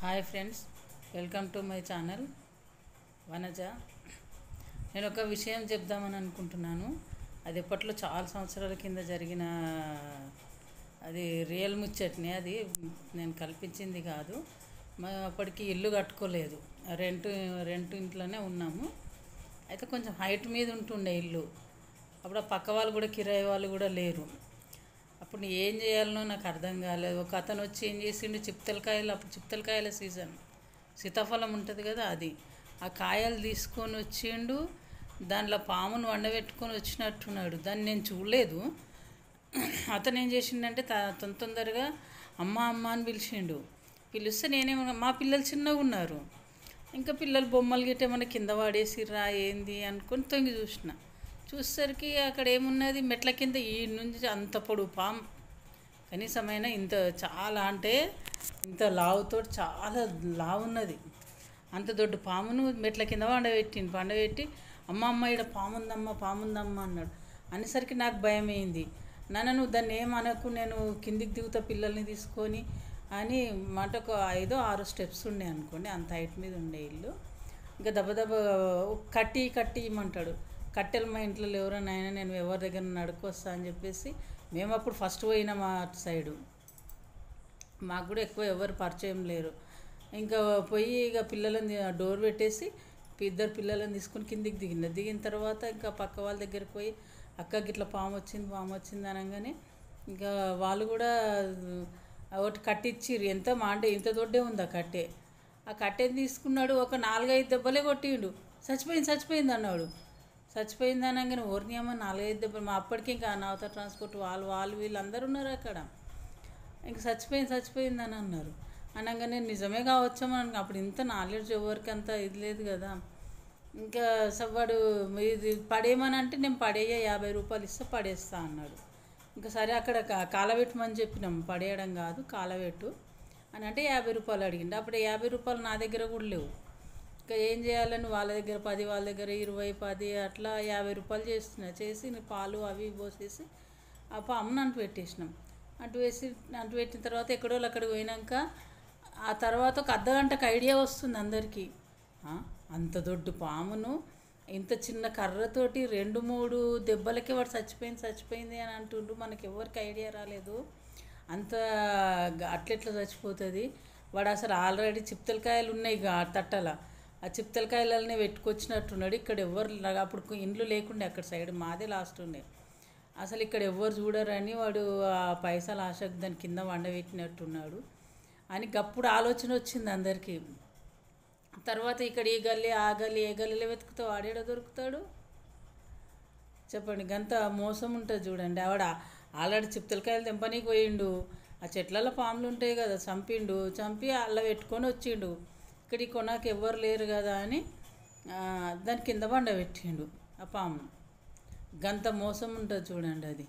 Hi friends, welcome to my channel Vanaja. నేను ఒక విషయం చెప్దామని అనుకుంటున్నాను. అది ఎప్పట్లో చాలా సంవత్సరాల కింద జరిగిన అది రియల్ ముచ్చట్ని. అది నేను కల్పించింది కాదు. మేము అప్పటికి ఇల్లు కట్టుకోలేదు, రెంట్ ఇంట్లోనే ఉన్నాము. అయితే కొంచెం హైట్ మీద ఉంటుండే ఇల్లు. అప్పుడు ఆ పక్క వాళ్ళు కూడా, కిరాయి వాళ్ళు కూడా లేరు. అప్పుడు ఏం చేయాలనో నాకు అర్థం కాలేదు. ఒక అతను వచ్చి ఏం చేసిండు, చిప్తలకాయలు, అప్పుడు చిప్తలకాయల సీజన్, సీతాఫలం ఉంటుంది కదా, అది ఆ కాయలు తీసుకొని వచ్చిండు. దాంట్లో పామును వండబెట్టుకొని వచ్చినట్టున్నాడు. దాన్ని నేను చూడలేదు. అతను ఏం చేసిండంటే తొందరగా అమ్మ అమ్మ అని పిలిచిండు. పిలిస్తే నేనేమో, మా పిల్లలు చిన్నగా ఉన్నారు, ఇంకా పిల్లలు బొమ్మలు గిట్ట ఏమన్నా కింద పడేసిర్రా ఏంది అనుకొని తొంగి చూసేసరికి అక్కడ ఏమున్నది, మెట్ల కింద ఈ నుంచి అంత పొడుగు పాము. కనీసమైన ఇంత, చాలా అంటే ఇంత లావుతో, చాలా లావు ఉన్నది. అంత దొడ్డు పామును మెట్ల కింద పండబెట్టి అమ్మ అమ్మ ఇక్కడ పాముందమ్మ అన్నాడు. అనేసరికి నాకు భయం అయింది. నువ్వు దాన్ని ఏమనకు, నేను కిందికి దిగుతా పిల్లల్ని తీసుకొని అని. మాటకు 5-6 స్టెప్స్ ఉండే అనుకోండి, అంత హైట్ మీద ఉండే ఇల్లు. ఇంకా దెబ్బ కట్టి ఇమ్మంటాడు. కట్టెలు మా ఇంట్లో ఎవరైనా నేను ఎవరి దగ్గర నడుకొస్తా అని చెప్పేసి మేము అప్పుడు ఫస్ట్ పోయినాం ఆ సైడు. మాకు కూడా ఎక్కువ ఎవరు పరిచయం లేరు. ఇంకా పోయి ఇక పిల్లలని డోర్ పెట్టేసి 2 పిల్లలని తీసుకొని కిందికి దిగిన తర్వాత ఇంకా పక్క వాళ్ళ దగ్గరికి పోయి, అక్క గిట్ల పాము వచ్చింది అనగానే ఇంకా వాళ్ళు కూడా ఒకటి కట్టిచ్చిర్రు. ఎంత అంటే ఇంత దొడ్డే ఉంది ఆ కట్టె. ఆ కట్టెని తీసుకున్నాడు, ఒక 4-5 దెబ్బలే కొట్టిండు. చచ్చిపోయింది అన్నాడు. చచ్చిపోయింది అనగానే ఓర్నియమ్మ 4-5 దెబ్బలు. మా అప్పటికి ఇంకా అనావత ట్రాన్స్పోర్ట్ వాళ్ళు వీళ్ళందరూ ఉన్నారు అక్కడ. ఇంకా చచ్చిపోయింది అని అన్నారు. అనగానే నిజమే కావచ్చామని, అప్పుడు ఇంత నాలెడ్జ్ ఎవరికి అంత ఇది లేదు కదా. ఇంకా వాడు ఇది పడేయమని అంటే, నేను పడేయ 50 రూపాయలు ఇస్తే పడేస్తా అన్నాడు. ఇంకా సరే అక్కడ కాలబెట్టమని చెప్పినాం, పడేయడం కాదు కాలబెట్టు అని అంటే 50 రూపాయలు అడిగిండు. అప్పుడు 50 రూపాయలు నా దగ్గర కూడా లేవు. ఇంకా ఏం చేయాలని వాళ్ళ దగ్గర 10, వాళ్ళ దగ్గర 20, 10 అట్లా 50 రూపాయలు చేసి పాలు అవి పోసేసి ఆ పామును అంటుపెట్టేసినాం. అంటుపెట్టిన తర్వాత అక్కడికి పోయినాక ఆ తర్వాత ఒక అర్ధగంటకు ఐడియా వస్తుంది అందరికీ. అంత దొడ్డు పామును ఇంత చిన్న కర్రతోటి 2-3 దెబ్బలకే వాడు చచ్చిపోయింది అని అంటుండ్రు. మనకి ఎవరికి ఐడియా రాలేదు. అంత అట్లెట్లా చచ్చిపోతుంది వాడు. అసలు ఆల్రెడీ చిప్తలకాయలు ఉన్నాయి తట్టల, ఆ చిప్తలకాయలనే పెట్టుకొచ్చినట్టున్నాడు. ఇక్కడ ఎవరు, అప్పుడు ఇండ్లు లేకుండే అక్కడ సైడ్, మాదే లాస్ట్ ఉండే. అసలు ఇక్కడ ఎవ్వరు చూడరని వాడు ఆ పైసలు ఆశకు దాని కింద వండబెట్టినట్టున్నాడు అని గప్పుడు ఆలోచన వచ్చింది అందరికీ. తర్వాత ఇక్కడ ఈ గల్లీ ఆ గల్లీ, ఏ గల్లీలో వెతుకుతావు, ఆడేడ దొరుకుతాడు చెప్పండి. గంత మోసం ఉంటుంది చూడండి. ఆవిడ ఆల్రెడీ చిప్తలకాయలు తెంపనీకి పోయిండు. ఆ చెట్లలో పాములు ఉంటాయి కదా, చంపి అల్ల పెట్టుకొని వచ్చిండు. ఇక్కడికి కొనాకు ఎవ్వరు లేరు కదా అని దాని కింద పండబెట్టిండు ఆ పాము. గంత మోసం ఉంటుంది చూడండి.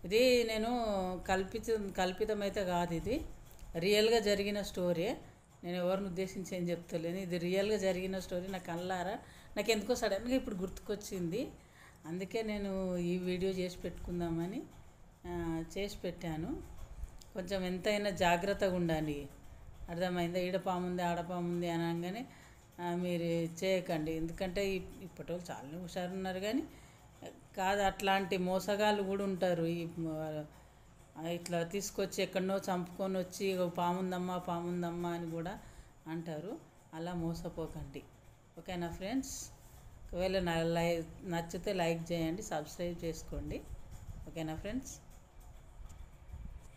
ఇది నేను కల్పితమైతే కాదు, ఇది రియల్గా జరిగిన స్టోరీ. నేను ఎవరిని ఉద్దేశించి ఏం చెప్తలేను, ఇది రియల్గా జరిగిన స్టోరీ. నాకు కళ్ళారా, నాకు ఎందుకో సడన్గా ఇప్పుడు గుర్తుకొచ్చింది. అందుకే నేను ఈ వీడియో చేసి పెట్టుకుందామని చేసి పెట్టాను. కొంచెం ఎంతైనా జాగ్రత్తగా ఉండాలి, అర్థమైందా. ఈడపాముంది ఆడపాముంది అనగానే మీరు చేయకండి. ఎందుకంటే ఇప్పటి వాళ్ళు చాలా హుషారున్నారు కానీ కాదు, అట్లాంటి మోసగాళ్ళు కూడా ఉంటారు. ఇట్లా తీసుకొచ్చి ఎక్కడనో చంపుకొని వచ్చి పాముందమ్మా అని కూడా అంటారు. అలా మోసపోకండి, ఓకేనా ఫ్రెండ్స్. ఒకవేళ నచ్చితే లైక్ చేయండి, సబ్స్క్రైబ్ చేసుకోండి, ఓకేనా ఫ్రెండ్స్.